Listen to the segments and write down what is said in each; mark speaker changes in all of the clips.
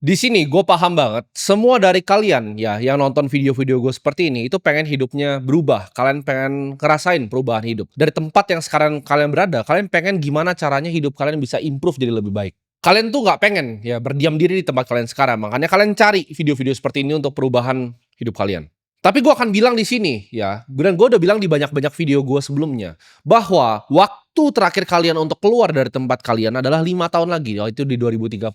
Speaker 1: Di sini gue paham banget, semua dari kalian ya yang nonton video-video gue seperti ini itu pengen hidupnya berubah. Kalian pengen ngerasain perubahan hidup. Dari tempat yang sekarang kalian berada, kalian pengen gimana caranya hidup kalian bisa improve jadi lebih baik. Kalian tuh nggak pengen ya berdiam diri di tempat kalian sekarang. Makanya kalian cari video-video seperti ini untuk perubahan hidup kalian. Tapi gue akan bilang di sini ya, dan gue udah bilang di banyak-banyak video gue sebelumnya, bahwa waktu terakhir kalian untuk keluar dari tempat kalian adalah 5 tahun lagi, yaitu di 2030.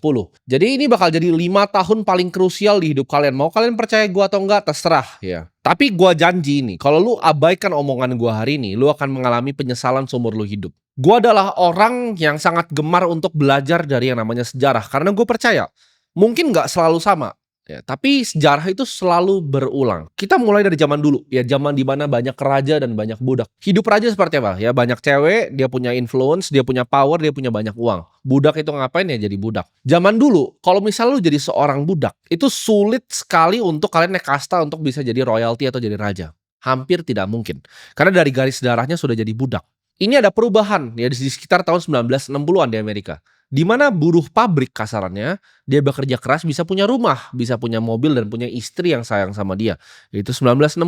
Speaker 1: Jadi ini bakal jadi 5 tahun paling krusial di hidup kalian. Mau kalian percaya gue atau enggak, terserah ya. Tapi gue janji nih, kalau lu abaikan omongan gue hari ini, lu akan mengalami penyesalan seumur lu hidup. Gue adalah orang yang sangat gemar untuk belajar dari yang namanya sejarah, karena gue percaya, mungkin nggak selalu sama. Ya, tapi sejarah itu selalu berulang. Kita mulai dari zaman dulu, ya zaman di mana banyak raja dan banyak budak. Hidup raja seperti apa? Ya banyak cewek, dia punya influence, dia punya power, dia punya banyak uang. Budak itu ngapain ya jadi budak. Zaman dulu, kalau misalnya lu jadi seorang budak, itu sulit sekali untuk kalian naik kasta untuk bisa jadi royalty atau jadi raja. Hampir tidak mungkin. Karena dari garis darahnya sudah jadi budak. Ini ada perubahan ya di sekitar tahun 1960-an di Amerika. Di mana buruh pabrik kasarannya, dia bekerja keras bisa punya rumah, bisa punya mobil dan punya istri yang sayang sama dia. Itu 1960.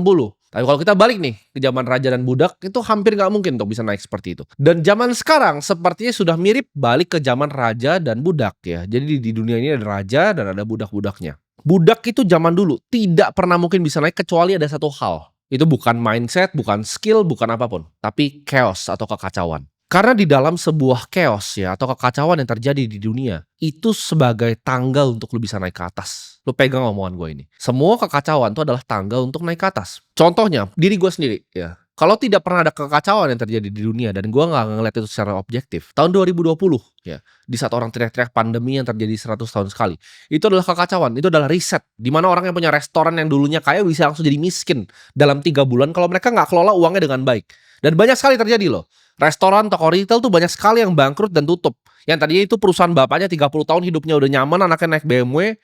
Speaker 1: Tapi kalau kita balik nih ke zaman raja dan budak, itu hampir nggak mungkin untuk bisa naik seperti itu. Dan zaman sekarang sepertinya sudah mirip balik ke zaman raja dan budak ya. Jadi di dunia ini ada raja dan ada budak-budaknya. Budak itu zaman dulu tidak pernah mungkin bisa naik kecuali ada satu hal. Itu bukan mindset, bukan skill, bukan apapun, tapi chaos atau kekacauan. Karena di dalam sebuah chaos ya atau kekacauan yang terjadi di dunia, itu sebagai tangga untuk lu bisa naik ke atas. Lu pegang omongan gue ini. Semua kekacauan itu adalah tangga untuk naik ke atas. Contohnya, diri gue sendiri ya. Kalau tidak pernah ada kekacauan yang terjadi di dunia dan gue nggak ngeliat itu secara objektif, tahun 2020 ya, di saat orang teriak-teriak pandemi yang terjadi 100 tahun sekali, itu adalah kekacauan, itu adalah riset. Di mana orang yang punya restoran yang dulunya kaya bisa langsung jadi miskin dalam 3 bulan kalau mereka nggak kelola uangnya dengan baik. Dan banyak sekali terjadi loh. Restoran, toko retail tuh banyak sekali yang bangkrut dan tutup. Yang tadinya itu perusahaan bapaknya 30 tahun hidupnya udah nyaman, anaknya naik BMW,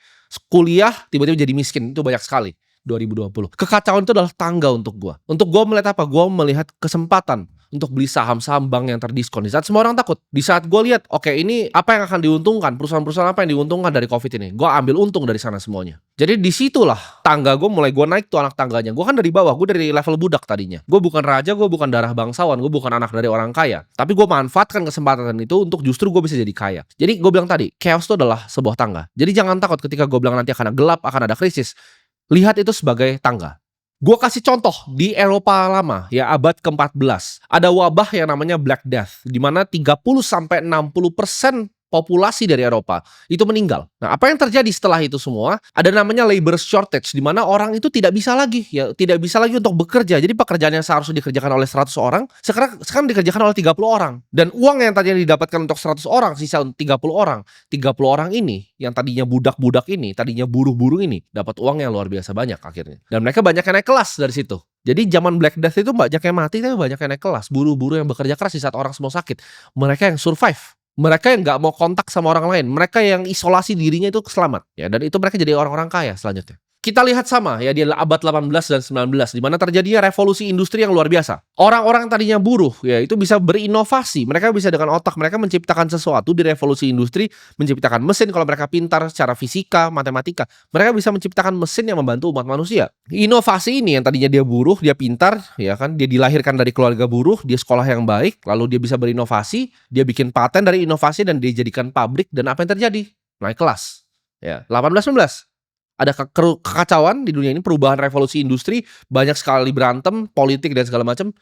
Speaker 1: kuliah, tiba-tiba jadi miskin. Itu banyak sekali. 2020. Kekacauan itu adalah tangga untuk gua. Untuk gua melihat apa? Gua melihat kesempatan untuk beli saham-saham bank yang terdiskon. Di saat semua orang takut. Di saat gua lihat, oke ini apa yang akan diuntungkan? Perusahaan-perusahaan apa yang diuntungkan dari COVID ini? Gua ambil untung dari sana semuanya. Jadi disitulah tangga gue mulai gue naik tuh anak tangganya. Gue kan dari bawah, gue dari level budak tadinya. Gue bukan raja, gue bukan darah bangsawan, gue bukan anak dari orang kaya. Tapi gue manfaatkan kesempatan itu untuk justru gue bisa jadi kaya. Jadi gue bilang tadi, chaos itu adalah sebuah tangga. Jadi jangan takut ketika gue bilang nanti akan ada gelap, akan ada krisis. Lihat itu sebagai tangga. Gue kasih contoh di Eropa lama ya abad ke-14. Ada wabah yang namanya Black Death di mana 30-60% populasi dari Eropa itu meninggal. Nah, apa yang terjadi setelah itu semua? Ada namanya labor shortage di mana orang itu tidak bisa lagi untuk bekerja. Jadi pekerjaan yang seharusnya dikerjakan oleh 100 orang sekarang dikerjakan oleh 30 orang. Dan uang yang tadinya didapatkan untuk 100 orang sisa 30 orang. 30 orang ini yang tadinya budak-budak ini, tadinya buruh-buruh ini dapat uang yang luar biasa banyak akhirnya. Dan mereka banyak yang naik kelas dari situ. Jadi zaman Black Death itu banyak yang mati tapi banyak yang naik kelas. Buruh-buruh yang bekerja keras di saat orang semua sakit. Mereka yang survive. Mereka yang nggak mau kontak sama orang lain, mereka yang isolasi dirinya itu selamat ya, dan itu mereka jadi orang-orang kaya selanjutnya. Kita lihat sama ya di abad 18 dan 19 di mana terjadinya revolusi industri yang luar biasa. Orang-orang yang tadinya buruh ya itu bisa berinovasi, mereka bisa dengan otak mereka menciptakan sesuatu di revolusi industri, menciptakan mesin kalau mereka pintar secara fisika, matematika. Mereka bisa menciptakan mesin yang membantu umat manusia. Inovasi ini yang tadinya dia buruh, dia pintar ya kan, dia dilahirkan dari keluarga buruh, dia sekolah yang baik, lalu dia bisa berinovasi, dia bikin paten dari inovasi dan dia jadikan pabrik dan apa yang terjadi? Naik kelas. Ya, 18-19. Ada kekacauan di dunia ini, perubahan revolusi industri, banyak sekali berantem, politik dan segala macam.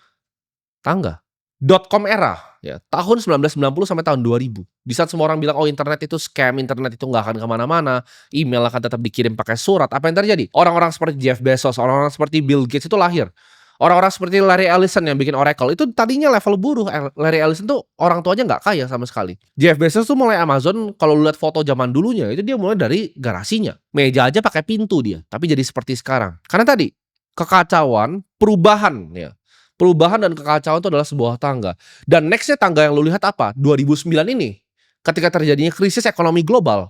Speaker 1: Tangga. .com era ya, tahun 1990 sampai tahun 2000. Di saat semua orang bilang oh internet itu scam, internet itu nggak akan kemana-mana, email akan tetap dikirim pakai surat. Apa yang terjadi? Orang-orang seperti Jeff Bezos, orang-orang seperti Bill Gates itu lahir. Orang-orang seperti Larry Ellison yang bikin Oracle itu tadinya level buruh. Larry Ellison tuh orang tuanya nggak kaya sama sekali. Jeff Bezos tuh mulai Amazon, kalau lu lihat foto zaman dulunya itu dia mulai dari garasinya. Meja aja pakai pintu dia, tapi jadi seperti sekarang. Karena tadi kekacauan, perubahan ya. Perubahan dan kekacauan itu adalah sebuah tangga. Dan nextnya tangga yang lu lihat apa? 2009 ini, ketika terjadinya krisis ekonomi global.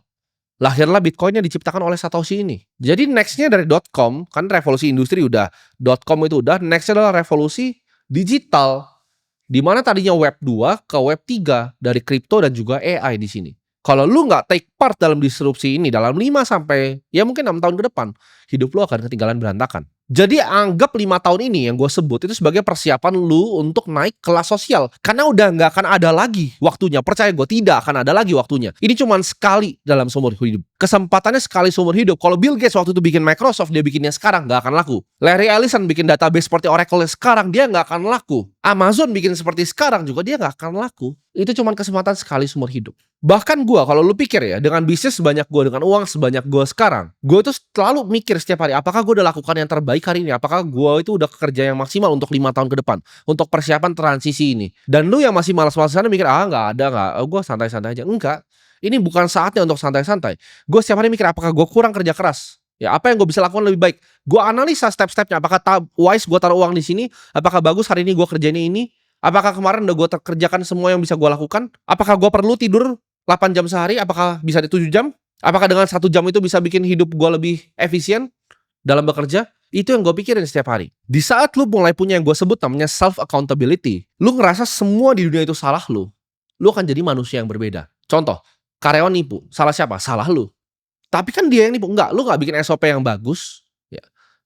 Speaker 1: Lahirlah Bitcoin yang diciptakan oleh Satoshi ini. Jadi nextnya dari .com, kan revolusi industri udah, .com itu udah, nextnya adalah revolusi digital. Di mana tadinya Web 2 ke Web 3 dari kripto dan juga AI di sini. Kalau lu nggak take part dalam disrupsi ini dalam 5 sampai ya mungkin 6 tahun ke depan, hidup lu akan ketinggalan berantakan. Jadi anggap 5 tahun ini yang gue sebut itu sebagai persiapan lu untuk naik kelas sosial. Karena udah nggak akan ada lagi waktunya. Percaya gue, tidak akan ada lagi waktunya. Ini cuma sekali dalam seumur hidup. Kesempatannya sekali seumur hidup. Kalau Bill Gates waktu itu bikin Microsoft, dia bikinnya sekarang, nggak akan laku. Larry Ellison bikin database seperti Oracle sekarang, dia nggak akan laku. Amazon bikin seperti sekarang juga, dia nggak akan laku. Itu cuma kesempatan sekali seumur hidup. Bahkan gue, kalau lu pikir ya, dengan bisnis sebanyak gue, dengan uang sebanyak gue sekarang, gue tuh selalu mikir setiap hari, apakah gue udah lakukan yang terbaik hari ini? Apakah gue itu udah kerja yang maksimal untuk 5 tahun ke depan, untuk persiapan transisi ini? Dan lu yang masih malas-malasan mikir, nggak ada, gue santai-santai aja. Enggak, ini bukan saatnya untuk santai-santai. Gue setiap hari mikir, apakah gue kurang kerja keras? Ya, apa yang gue bisa lakukan lebih baik? Gue analisa step-stepnya, apakah wise gue taruh uang di sini? Apakah bagus hari ini gue kerjain ini? Apakah kemarin udah gue kerjakan semua yang bisa gue lakukan? Apakah gue perlu tidur 8 jam sehari? Apakah bisa di 7 jam? Apakah dengan 1 jam itu bisa bikin hidup gue lebih efisien dalam bekerja? Itu yang gue pikirin setiap hari. Di saat lu mulai punya yang gue sebut namanya self accountability, lu ngerasa semua di dunia itu salah lu akan jadi manusia yang berbeda. Contoh, karyawan nipu, salah siapa? Salah lu. Tapi kan dia yang nipu. Enggak, lu gak bikin SOP yang bagus, ya.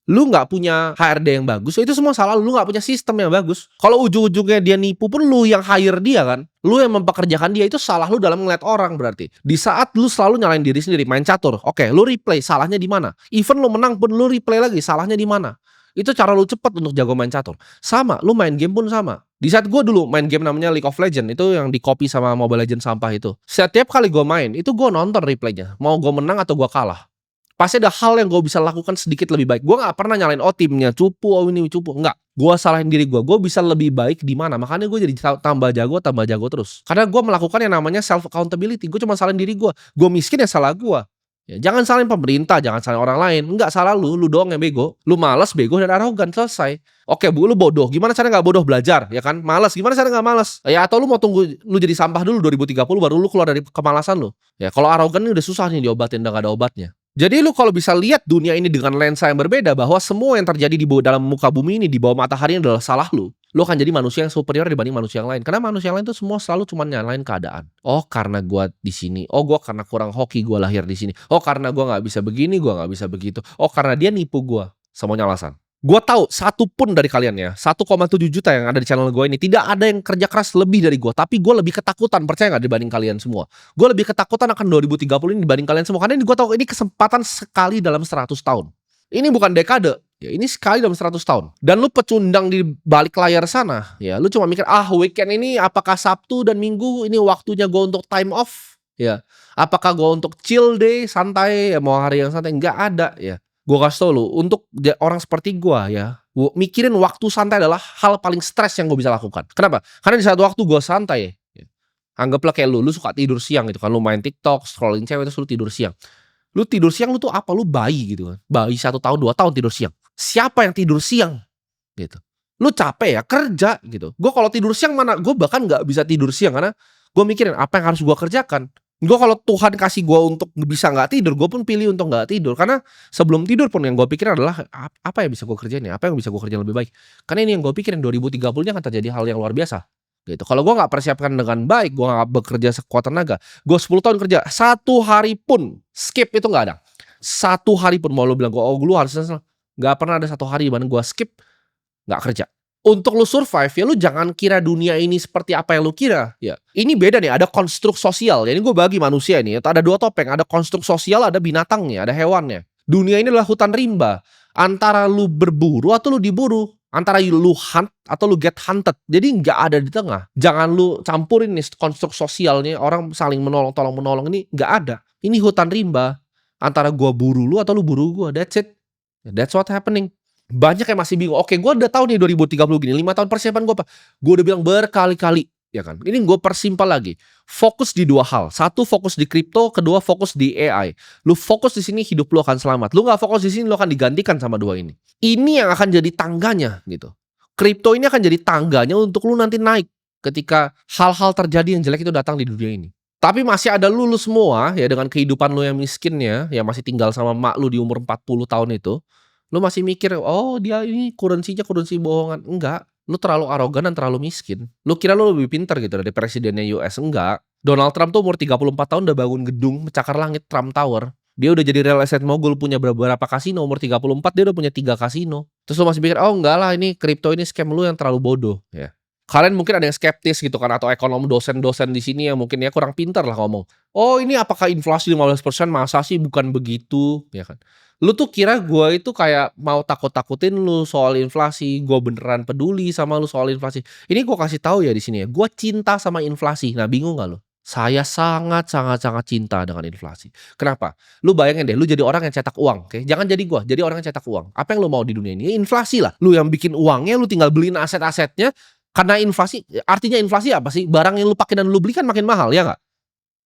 Speaker 1: Lu gak punya HRD yang bagus, itu semua salah lu gak punya sistem yang bagus. Kalau ujung-ujungnya dia nipu pun lu yang hire dia kan, lu yang mempekerjakan dia, itu salah lu dalam ngeliat orang berarti. Di saat lu selalu nyalain diri sendiri, main catur, oke, lu replay, salahnya di mana? Even lu menang pun lu replay lagi, salahnya di mana? Itu cara lu cepet untuk jago main catur. Sama, lu main game pun sama. Di saat gue dulu main game namanya League of Legends, itu yang di copy sama Mobile Legends sampah itu. Setiap kali gue main, itu gue nonton replaynya. Mau gue menang atau gue kalah. Pasti ada hal yang gue bisa lakukan sedikit lebih baik. Gue gak pernah nyalain, timnya cupu, ini cupu. Enggak. Gue salahin diri gue bisa lebih baik di mana. Makanya gue jadi tambah jago terus. Karena gue melakukan yang namanya self accountability. Gue cuma salahin diri gue. Gue miskin ya salah gue. Ya, jangan salahin pemerintah, jangan salahin orang lain. Enggak, salah lu doang yang bego. Lu malas, bego, dan arogan, selesai. Oke bu, lu bodoh. Gimana cara gak bodoh? Belajar, ya kan? Malas, gimana cara gak malas? Ya atau lu mau tunggu lu jadi sampah dulu 2030 baru lu keluar dari kemalasan lu. Ya kalau arogan ini udah susah nih diobatin, udah gak ada obatnya. Jadi lu kalau bisa lihat dunia ini dengan lensa yang berbeda, bahwa semua yang terjadi di dalam muka bumi ini, di bawah matahari ini adalah salah lu akan jadi manusia yang superior dibanding manusia yang lain. Karena manusia yang lain itu semua selalu cuma nyalain keadaan. Oh karena gua di sini, oh gua karena kurang hoki gua lahir di sini, oh karena gua nggak bisa begini, gua nggak bisa begitu, oh karena dia nipu gua. Semuanya alasan. Gua tahu satu pun dari kalian ya, 1,7 juta yang ada di channel gue ini tidak ada yang kerja keras lebih dari gue, tapi gue lebih ketakutan, percaya nggak, dibanding kalian semua. Gue lebih ketakutan akan 2030 ini dibanding kalian semua, karena ini gue tahu ini kesempatan sekali dalam 100 tahun. Ini bukan dekade, ya ini sekali dalam 100 tahun. Dan lu pecundang di balik layar sana, ya lu cuma mikir, weekend ini apakah Sabtu dan Minggu ini waktunya gue untuk time off, ya. Apakah gue untuk chill day, santai, ya mau hari yang santai, nggak ada, ya. Gue kasih tau lu, untuk orang seperti gue ya, mikirin waktu santai adalah hal paling stres yang gue bisa lakukan. Kenapa? Karena di saat waktu gue santai ya, anggaplah kayak lu suka tidur siang gitu kan, lu main TikTok, scrolling cewek, terus lu tidur siang. Lu tidur siang, lu tuh apa? Lu bayi gitu kan. Bayi 1 tahun 2 tahun tidur siang. Siapa yang tidur siang? Gitu. Lu capek ya kerja gitu. Gue kalau tidur siang mana, gue bahkan gak bisa tidur siang karena gue mikirin apa yang harus gue kerjakan. Gue kalau Tuhan kasih gue untuk bisa gak tidur, gue pun pilih untuk gak tidur. Karena sebelum tidur pun yang gue pikirin adalah apa yang bisa gue kerjain ya, apa yang bisa gue kerjain lebih baik. Karena ini yang gue pikirin 2030 ini akan terjadi hal yang luar biasa gitu. Kalau gue gak persiapkan dengan baik, gue gak bekerja sekuat tenaga, gue 10 tahun kerja, 1 hari pun skip itu gak ada. 1 hari pun mau lu bilang gue, lu harus gak pernah ada 1 hari dimana gue skip gak kerja. Untuk lu survive ya, lu jangan kira dunia ini seperti apa yang lu kira ya. Ini beda nih, ada konstruk sosial. Jadi gue bagi manusia ini, ada 2 topeng, ada konstruk sosial, ada binatangnya, ada hewannya. Dunia ini adalah hutan rimba. Antara lu berburu atau lu diburu, antara lu hunt atau lu get hunted. Jadi nggak ada di tengah. Jangan lu campurin nih konstruk sosialnya, orang saling menolong, tolong menolong, ini nggak ada. Ini hutan rimba. Antara gua buru lu atau lu buru gua. That's it. That's what happening. Banyak yang masih bingung. Oke, gue udah tahu nih 2030 gini, 5 tahun persiapan gue apa? Gue udah bilang berkali-kali, ya kan? Ini gue persimpel lagi. Fokus di 2 hal. 1 fokus di kripto, kedua fokus di AI. Lu fokus di sini, hidup lu akan selamat. Lu nggak fokus di sini, lu akan digantikan sama 2 ini. Ini yang akan jadi tangganya gitu. Kripto ini akan jadi tangganya untuk lu nanti naik ketika hal-hal terjadi yang jelek itu datang di dunia ini. Tapi masih ada lu semua ya, dengan kehidupan lu yang miskinnya, yang masih tinggal sama mak lu di umur 40 tahun itu. Lu masih mikir, oh dia ini currency-nya currency bohongan. Enggak. Lu terlalu arogan dan terlalu miskin. Lu kira lu lebih pintar gitu dari presidennya US, enggak. Donald Trump tuh umur 34 tahun udah bangun gedung mencakar langit, Trump Tower. Dia udah jadi real estate mogul, punya beberapa kasino, umur 34 dia udah punya 3 kasino. Terus lu masih pikir, "Oh enggak lah, ini kripto ini scam," lu yang terlalu bodoh, ya. Kalian mungkin ada yang skeptis gitu kan, atau ekonom dosen-dosen di sini yang mungkin ya kurang pintar lah ngomong. "Oh ini apakah inflasi 15%? Masa sih, bukan begitu," ya kan. Lu tuh kira gua itu kayak mau takut-takutin lu soal inflasi, gua beneran peduli sama lu soal inflasi. Ini gua kasih tahu ya di sini ya, gua cinta sama inflasi. Nah bingung nggak lu? Saya sangat sangat sangat cinta dengan inflasi. Kenapa? Lu bayangin deh, lu jadi orang yang cetak uang, oke? Jangan jadi gua, jadi orang yang cetak uang. Apa yang lu mau di dunia ini? Ya inflasi lah. Lu yang bikin uangnya, lu tinggal beliin aset-asetnya. Karena inflasi, artinya inflasi apa sih? Barang yang lu pakai dan lu beli kan makin mahal, ya nggak?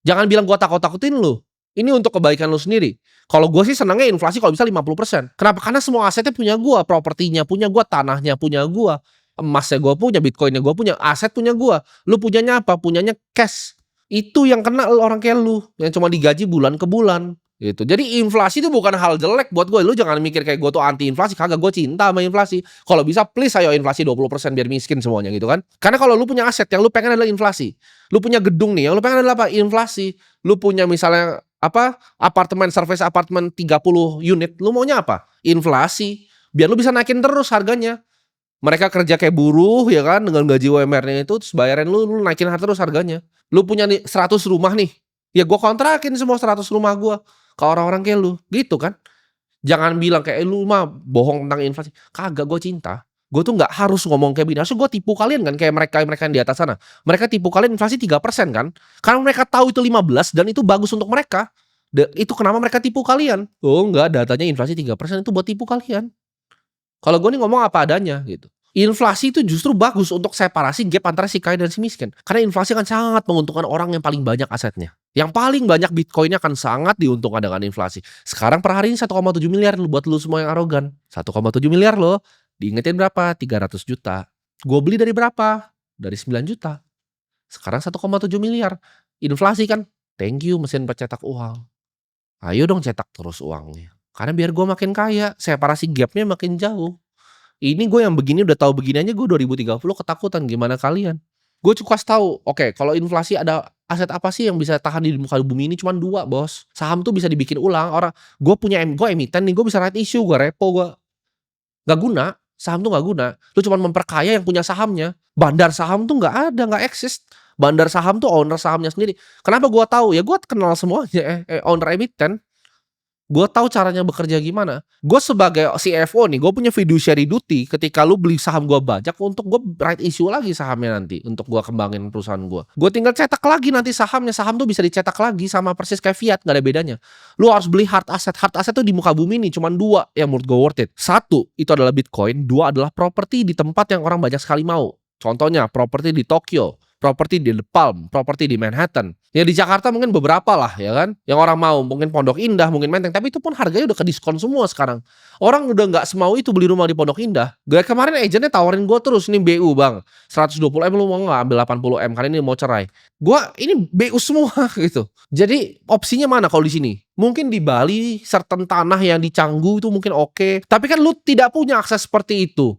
Speaker 1: Jangan bilang gua takut-takutin lu. Ini untuk kebaikan lu sendiri. Kalau gua sih senangnya inflasi kalau bisa 50%. Kenapa? Karena semua asetnya punya gua, propertinya punya gua, tanahnya punya gua, emasnya gua punya, bitcoinnya gua punya, aset punya gua. Lu punyanya apa? Punyanya cash. Itu yang kena orang kayak lu, yang cuma digaji bulan ke bulan. Gitu. Jadi inflasi itu bukan hal jelek buat gue. Lu jangan mikir kayak gue tuh anti inflasi. Kagak, gue cinta sama inflasi. Kalau bisa please ayo inflasi 20% biar miskin semuanya gitu kan. Karena kalau lu punya aset yang lu pengen adalah inflasi. Lu punya gedung nih yang lu pengen adalah apa? Inflasi. Lu punya misalnya apa? Apartemen, service apartemen 30 unit. Lu maunya apa? Inflasi. Biar lu bisa naikin terus harganya. Mereka kerja kayak buruh ya kan, dengan gaji UMR-nya itu, terus bayarin lu naikin terus harganya. Lu punya nih 100 rumah nih. Ya gue kontrakin semua 100 rumah gue ke orang-orang kayak lu, gitu kan. Jangan bilang kayak, "Eh, lu mah bohong tentang inflasi." Kagak, gue cinta. Gue tuh nggak harus ngomong kayak begini. Harusnya gue tipu kalian kan kayak mereka-mereka yang di atas sana. Mereka tipu kalian inflasi 3% kan. Karena mereka tahu itu 15 dan itu bagus untuk mereka. Itu kenapa mereka tipu kalian. Oh enggak, datanya inflasi 3% itu buat tipu kalian. Kalau gue nih ngomong apa adanya gitu. Inflasi itu justru bagus untuk separasi gap antara si kaya dan si miskin. Karena inflasi akan sangat menguntungkan orang yang paling banyak asetnya. Yang paling banyak bitcoinnya akan sangat diuntungkan dengan inflasi. Sekarang per hari ini 1,7 miliar buat lu semua yang arogan. 1,7 miliar loh. Diingetin berapa? 300 juta. Gue beli dari berapa? Dari 9 juta. Sekarang 1,7 miliar. Inflasi kan? Thank you mesin pencetak uang. Ayo dong cetak terus uangnya. Karena biar gue makin kaya, separasi gapnya makin jauh. Ini gue yang begini udah tahu begini aja gue 2030 ketakutan, gimana kalian? Gue cukup kasih tahu, oke kalau inflasi ada aset apa sih yang bisa tahan di muka bumi ini cuman 2 bos. Saham tuh bisa dibikin ulang, orang gue punya gue emiten nih, gue bisa right issue, gue repo, gue nggak guna, saham tuh nggak guna. Lu cuman memperkaya yang punya sahamnya. Bandar saham tuh nggak ada, nggak eksis. Bandar saham tuh owner sahamnya sendiri. Kenapa gue tahu? Ya gue kenal semuanya, owner emiten. Gue tahu caranya bekerja gimana. Gue sebagai CFO nih, gue punya fiduciary duty ketika lu beli saham gue bajak untuk gue right issue lagi sahamnya nanti untuk gue kembangin perusahaan gue. Gue tinggal cetak lagi nanti sahamnya. Saham tuh bisa dicetak lagi sama persis kayak fiat, gak ada bedanya. Lu harus beli hard asset. Hard asset tuh di muka bumi nih cuman 2 yang menurut gue worth it. 1 itu adalah Bitcoin, 2 adalah properti di tempat yang orang banyak sekali mau. Contohnya properti di Tokyo, properti di The Palm, properti di Manhattan. Ya di Jakarta mungkin beberapa lah ya kan. Yang orang mau mungkin Pondok Indah, mungkin Menteng, tapi itu pun harganya udah kediskon semua sekarang. Orang udah nggak semau itu beli rumah di Pondok Indah. Gue kemarin agentnya tawarin gue terus, "Nih BU bang, 120M lu mau nggak ambil 80M kali ini mau cerai." Gue ini BU semua gitu. Jadi opsinya mana kalau di sini? Mungkin di Bali, certain tanah yang di Canggu itu mungkin oke. Tapi kan lu tidak punya akses seperti itu.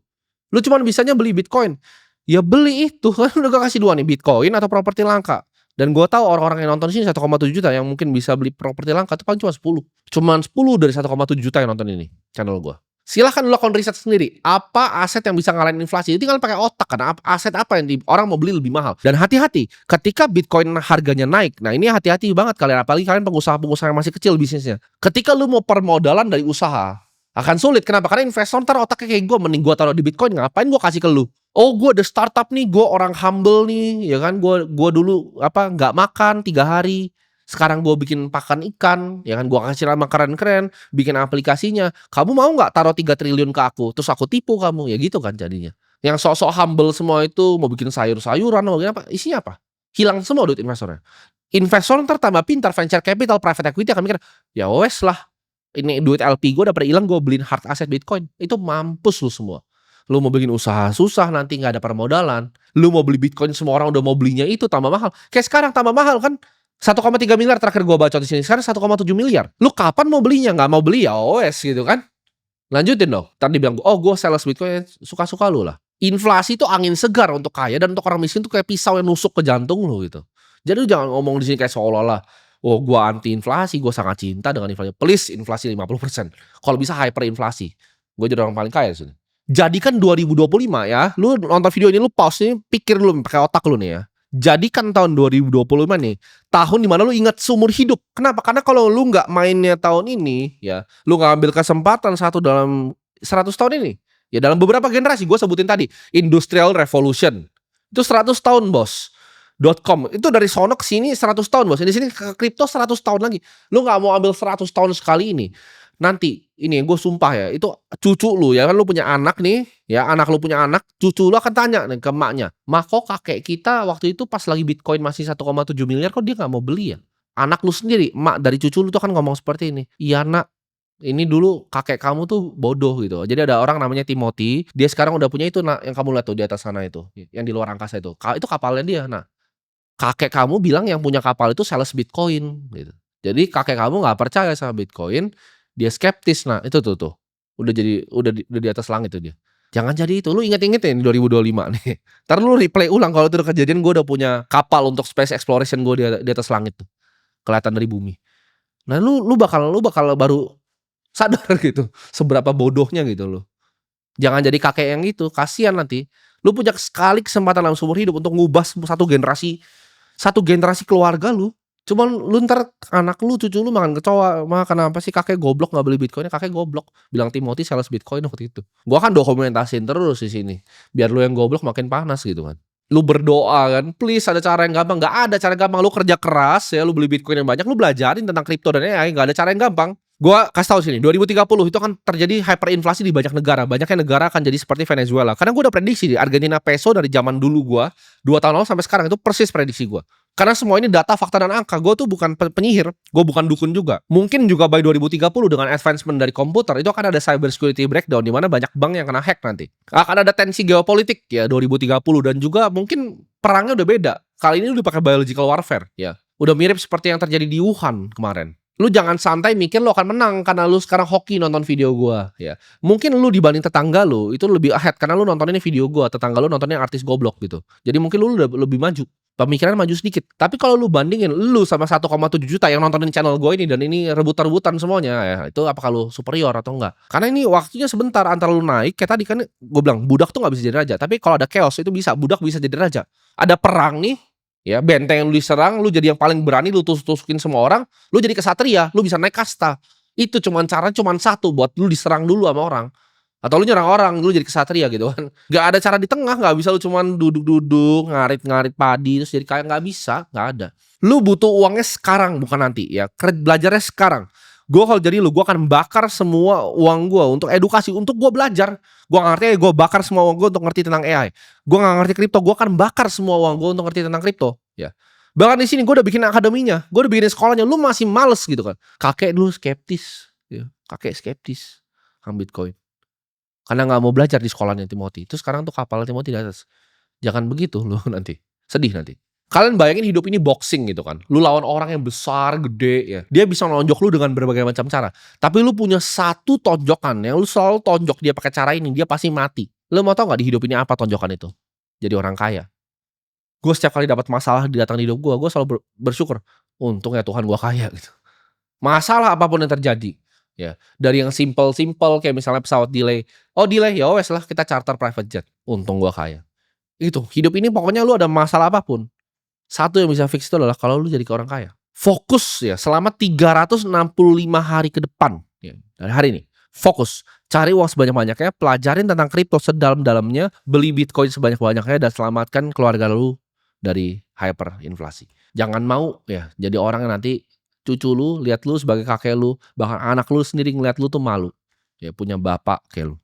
Speaker 1: Lu cuma bisanya beli Bitcoin. Ya beli itu kan udah gue kasih 2 nih, Bitcoin atau properti langka. Dan gue tahu orang-orang yang nonton sini 1,7 juta yang mungkin bisa beli properti langka itu paling cuma 10. Cuman 10 dari 1,7 juta yang nonton ini channel gue. Silahkan lu lakukan riset sendiri. Apa aset yang bisa ngalahin inflasi? Jadi tinggal pakai otak kan. Aset apa yang orang mau beli lebih mahal. Dan hati-hati ketika Bitcoin harganya naik. Nah ini hati-hati banget kalian. Apalagi kalian pengusaha-pengusaha yang masih kecil bisnisnya. Ketika lu mau permodalan dari usaha, akan sulit. Kenapa? Karena investor ntar otaknya kayak gue. Mending gue taruh di Bitcoin. Ngapain gue kasih ke lu? Oh gue ada startup nih, gue orang humble nih, ya kan, gue dulu apa nggak makan 3 hari, sekarang gue bikin pakan ikan, ya kan, gue kasih nama keren-keren, bikin aplikasinya, kamu mau nggak taruh 3 triliun ke aku, terus aku tipu kamu, ya gitu kan jadinya. Yang sok-sok humble semua itu mau bikin sayur-sayuran, mau bikin apa, isinya apa? Hilang semua duit investornya. Investor ntar tambah pintar, venture capital, private equity akan mikir, ya wes lah, ini duit LP gue udah pada hilang, gue beliin hard asset Bitcoin, itu mampus lu semua. Lu mau bikin usaha susah nanti nggak ada permodalan. Lu mau beli Bitcoin semua orang udah mau belinya itu tambah mahal. Kayak sekarang tambah mahal kan. 1,3 miliar terakhir gua baca di sini. Sekarang 1,7 miliar. Lu kapan mau belinya? Nggak mau beli ya OS gitu kan. Lanjutin dong. Tadi bilang, "Oh, gua sales Bitcoin, suka-suka lu lah." Inflasi itu angin segar untuk kaya dan untuk orang miskin tuh kayak pisau yang nusuk ke jantung lu gitu. Jadi lu jangan ngomong di sini kayak seolah-olah, "Oh gua anti inflasi, gua sangat cinta dengan inflasi." Please inflasi 50%. Kalau bisa hyperinflasi. Gue jadi orang paling kaya di sini. Jadikan 2025 ya, lu nonton video ini lu pause nih, pikir dulu pakai otak lu nih ya. Jadikan tahun 2025 nih, tahun di mana lu ingat seumur hidup. Kenapa? Karena kalau lu nggak mainnya tahun ini ya, lu nggak ambil kesempatan satu dalam 100 tahun ini, ya dalam beberapa generasi gue sebutin tadi, Industrial Revolution. Itu 100 tahun, Bos. .com itu dari sono ke sini 100 tahun, Bos. Di sini ke kripto 100 tahun lagi. Lu nggak mau ambil 100 tahun sekali ini. Nanti ini gue sumpah ya, itu cucu lu ya kan, lu punya anak nih, ya anak lu punya anak, cucu lu akan tanya nih ke emaknya, "Mah kok kakek kita waktu itu pas lagi Bitcoin masih 1,7 miliar kok dia nggak mau beli ya?" Anak lu sendiri, emak dari cucu lu tuh kan ngomong seperti ini, "Iya nak, ini dulu kakek kamu tuh bodoh," gitu. Jadi ada orang namanya Timothy, dia sekarang udah punya itu nak, yang kamu lihat tuh di atas sana itu, yang di luar angkasa itu. Itu kapalnya dia. Nah, kakek kamu bilang yang punya kapal itu sales Bitcoin gitu. Jadi kakek kamu nggak percaya sama Bitcoin, dia skeptis. Nah, itu tuh. Udah di atas langit tuh dia. Jangan jadi itu. Lu inget-inget ya di 2025 nih. Entar lu replay ulang kalau itu udah kejadian, gue udah punya kapal untuk space exploration gue di atas langit tuh. Kelihatan dari bumi. Nah, lu bakal baru sadar gitu seberapa bodohnya gitu loh. Jangan jadi kakek yang itu, kasihan nanti. Lu punya sekali kesempatan dalam seumur hidup untuk ngubah satu generasi keluarga lu. Cuman lu entar anak lu, cucu lu makan kecoa, "Mah kenapa sih kakek goblok nggak beli Bitcoin?" Kakek goblok, bilang Timothy sales Bitcoin waktu itu. Gua kan dokumentasiin terus di sini, biar lu yang goblok makin panas gitu kan. Lu berdoa kan, please ada cara yang gampang, nggak ada cara gampang. Lu kerja keras ya, lu beli Bitcoin yang banyak, lu belajarin tentang kripto dan AI, nggak ada cara yang gampang. Gua kasih tahu sini, 2030 itu akan terjadi hyperinflasi di banyak negara. Banyaknya negara akan jadi seperti Venezuela. Karena gua udah prediksi di Argentina peso dari zaman dulu gua, 2 tahun lalu sampai sekarang itu persis prediksi gua. Karena semua ini data, fakta, dan angka. Gue tuh bukan penyihir, gue bukan dukun juga. Mungkin juga by 2030 dengan advancement dari komputer itu akan ada cyber security breakdown di mana banyak bank yang kena hack nanti. Akan ada tensi geopolitik ya 2030 dan juga mungkin perangnya udah beda. Kali ini udah pakai biological warfare ya. Udah mirip seperti yang terjadi di Wuhan kemarin. Lu jangan santai mikir lu akan menang karena lu sekarang hoki nonton video gua ya. Mungkin lu dibanding tetangga lu itu lebih ahead karena lu nontonin video gua, tetangga lu nontonnya artis goblok gitu. Jadi mungkin lu udah lebih maju. Pemikiran maju sedikit. Tapi kalau lu bandingin lu sama 1,7 juta yang nontonin channel gue ini dan ini rebut-rebutan semuanya ya, itu apakah lu superior atau enggak? Karena ini waktunya sebentar antara lu naik, kayak tadi kan gue bilang budak tuh nggak bisa jadi raja, tapi kalau ada chaos itu bisa, budak bisa jadi raja. Ada perang nih, ya benteng yang lu diserang, lu jadi yang paling berani, lu tusuk-tusukin semua orang, lu jadi kesatria, lu bisa naik kasta. Itu cara cuman satu, buat lu diserang dulu sama orang. Atau lu nyerang orang, lu jadi kesatria gitu kan. Gak ada cara di tengah, gak bisa lu cuman duduk-duduk, ngarit-ngarit padi, terus jadi kaya, gak bisa, gak ada. Lu butuh uangnya sekarang, bukan nanti ya. Belajarnya sekarang. Gue kalau jadi lu, gue akan bakar semua uang gue untuk edukasi, untuk gue belajar. Gue gak ngerti, gue bakar semua uang gue untuk ngerti tentang AI. Gue gak ngerti kripto, gue akan bakar semua uang gue untuk ngerti tentang kripto. Ya. Bahkan di sini gue udah bikin akademinya, gue udah bikin sekolahnya. Lu masih males gitu kan. Kakek dulu skeptis, ya. Kakek skeptis sama Bitcoin. Karena nggak mau belajar di sekolahnya Timothy. Itu sekarang tuh kapal Timothy di atas. Jangan begitu lu nanti. Sedih nanti. Kalian bayangin hidup ini boxing gitu kan. Lu lawan orang yang besar, gede ya. Dia bisa nonjok lu dengan berbagai macam cara. Tapi lu punya satu tonjokan yang lu selalu tonjok dia pakai cara ini, dia pasti mati. Lu mau tau gak di hidup ini apa tonjokan itu? Jadi orang kaya. Gue setiap kali dapat masalah datang di hidup gue selalu bersyukur. Untung ya Tuhan gue kaya gitu. Masalah apapun yang terjadi. Ya, dari yang simple kayak misalnya pesawat delay. Oh delay, ya wes lah kita charter private jet. Untung gua kaya. Itu, hidup ini pokoknya lu ada masalah apapun. Satu yang bisa fix itu adalah kalau lu jadi orang kaya. Fokus ya selama 365 hari ke depan. Ya, dari hari ini. Fokus. Cari uang sebanyak-banyaknya, pelajarin tentang kripto sedalam-dalamnya, beli Bitcoin sebanyak-banyaknya dan selamatkan keluarga lu dari hyperinflasi. Jangan mau ya jadi orang yang nanti cucu lu lihat lu sebagai kakek lu, bahkan anak lu sendiri ngeliat lu tuh malu. Ya punya bapak kayak lu.